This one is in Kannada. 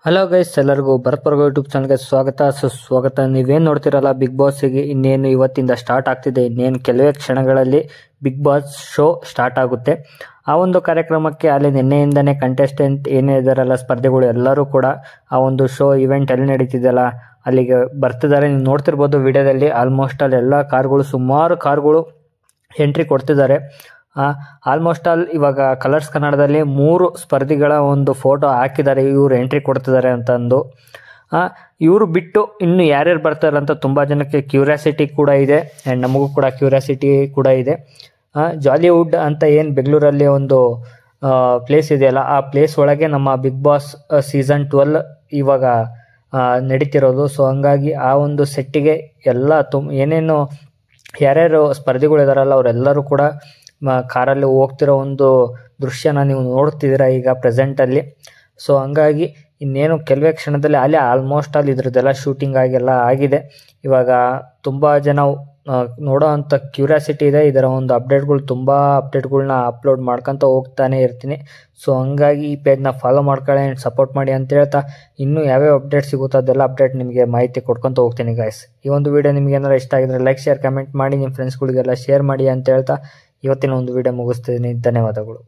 ಹಲೋ ಗೈಸ್, ಎಲ್ಲರಿಗೂ ಭರತ್ ಪರ್ಗ ಯೂಟ್ಯೂಬ್ ಚಾನಲ್ಗೆ ಸ್ವಾಗತ ಸುಸ್ವಾಗತ. ನೀವೇನು ನೋಡ್ತಿರಲ್ಲ, ಬಿಗ್ ಬಾಸ್ಗೆ ಇನ್ನೇನು ಇವತ್ತಿಂದ ಸ್ಟಾರ್ಟ್ ಆಗ್ತಿದೆ. ಇನ್ನೇನು ಕೆಲವೇ ಕ್ಷಣಗಳಲ್ಲಿ ಬಿಗ್ ಬಾಸ್ ಶೋ ಸ್ಟಾರ್ಟ್ ಆಗುತ್ತೆ. ಆ ಒಂದು ಕಾರ್ಯಕ್ರಮಕ್ಕೆ ಅಲ್ಲಿ ನಿನ್ನೆಯಿಂದನೇ ಕಂಟೆಸ್ಟೆಂಟ್ ಏನೇ ಇದ್ದಾರಲ್ಲ, ಸ್ಪರ್ಧಿಗಳು ಎಲ್ಲರೂ ಕೂಡ ಆ ಒಂದು ಶೋ ಇವೆಂಟ್ ಎಲ್ಲಿ ನಡೀತಿದೆಯಲ್ಲ ಅಲ್ಲಿಗೆ ಬರ್ತಿದ್ದಾರೆ. ನೀವು ನೋಡ್ತಿರ್ಬೋದು ವಿಡಿಯೋದಲ್ಲಿ. ಆಲ್ಮೋಸ್ಟ್ ಅಲ್ಲಿ ಎಲ್ಲ ಕಾರ್ಗಳು, ಸುಮಾರು ಕಾರ್ಗಳು ಎಂಟ್ರಿ ಕೊಡ್ತಿದ್ದಾರೆ. ಆಲ್ಮೋಸ್ಟ್ ಆಲ್ ಇವಾಗ ಕಲರ್ಸ್ ಕನ್ನಡದಲ್ಲಿ 3 ಸ್ಪರ್ಧಿಗಳ ಒಂದು ಫೋಟೋ ಹಾಕಿದ್ದಾರೆ, ಇವರು ಎಂಟ್ರಿ ಕೊಡ್ತಿದ್ದಾರೆ ಅಂತಂದು. ಇವರು ಬಿಟ್ಟು ಇನ್ನು ಯಾರ್ಯಾರು ಬರ್ತಾರೆ ಅಂತ ತುಂಬ ಜನಕ್ಕೆ ಕ್ಯೂರಿಯಾಸಿಟಿ ಕೂಡ ಇದೆ, ಆ್ಯಂಡ್ ನಮಗೂ ಕೂಡ ಕ್ಯೂರಿಯಾಸಿಟಿ ಕೂಡ ಇದೆ. ಜಾಲಿವುಡ್ ಅಂತ ಏನು ಬೆಂಗಳೂರಲ್ಲಿ ಒಂದು ಪ್ಲೇಸ್ ಇದೆಯಲ್ಲ, ಆ ಪ್ಲೇಸ್ ಒಳಗೆ ನಮ್ಮ ಬಿಗ್ ಬಾಸ್ ಸೀಸನ್ 12 ಇವಾಗ ನಡೀತಿರೋದು. ಸೊ ಹಂಗಾಗಿ ಆ ಒಂದು ಸೆಟ್ಟಿಗೆ ಎಲ್ಲ ಏನೇನು ಯಾರ್ಯಾರು ಸ್ಪರ್ಧಿಗಳು ಇದಾರಲ್ಲ ಅವರೆಲ್ಲರೂ ಕೂಡ ಕಾರಲ್ಲಿ ಹೋಗ್ತಿರೋ ಒಂದು ದೃಶ್ಯನ ನೀವು ನೋಡ್ತಿದ್ದೀರಾ ಈಗ ಪ್ರೆಸೆಂಟಲ್ಲಿ. ಸೊ ಹಂಗಾಗಿ ಇನ್ನೇನು ಕೆಲವೇ ಕ್ಷಣದಲ್ಲಿ ಅಲ್ಲಿ ಆಲ್ಮೋಸ್ಟ್ ಅಲ್ಲಿ ಇದ್ರದ್ದೆಲ್ಲ ಶೂಟಿಂಗ್ ಆಗೆಲ್ಲ ಆಗಿದೆ. ಇವಾಗ ತುಂಬ ಜನ ನೋಡೋ ಅಂಥ ಕ್ಯೂರಿಯಾಸಿಟಿ ಇದೆ. ಇದರ ಒಂದು ಅಪ್ಡೇಟ್ಗಳು, ತುಂಬ ಅಪ್ಡೇಟ್ಗಳ್ನ ಅಪ್ಲೋಡ್ ಮಾಡ್ಕೊತ ಹೋಗ್ತಾನೆ ಇರ್ತೀನಿ. ಸೊ ಹಂಗಾಗಿ ಈ ಪೇಜ್ನ ಫಾಲೋ ಮಾಡ್ಕೊಳ್ಳಿ ಆ್ಯಂಡ್ ಸಪೋರ್ಟ್ ಮಾಡಿ ಅಂತ ಹೇಳ್ತಾ, ಇನ್ನೂ ಯಾವ್ಯಾವ ಅಪ್ಡೇಟ್ ಸಿಗುತ್ತೋ ಅದೆಲ್ಲ ಅಪ್ಡೇಟ್ ನಿಮಗೆ ಮಾಹಿತಿ ಕೊಡ್ಕೊತ ಹೋಗ್ತೀನಿ ಗೈಸ್. ಈ ಒಂದು ವಿಡಿಯೋ ನಿಮ್ಗೆ ಏನಾರು ಇಷ್ಟ ಆಗಿದ್ರೆ ಲೈಕ್, ಶೇರ್, ಕಮೆಂಟ್ ಮಾಡಿ, ನಿಮ್ಮ ಫ್ರೆಂಡ್ಸ್ಗಳಿಗೆಲ್ಲ ಶೇರ್ ಮಾಡಿ ಅಂತ ಹೇಳ್ತಾ ಇವತ್ತಿನ ಒಂದು ವಿಡಿಯೋ ಮುಗಿಸ್ತಿದ್ದೀನಿ. ಧನ್ಯವಾದಗಳು.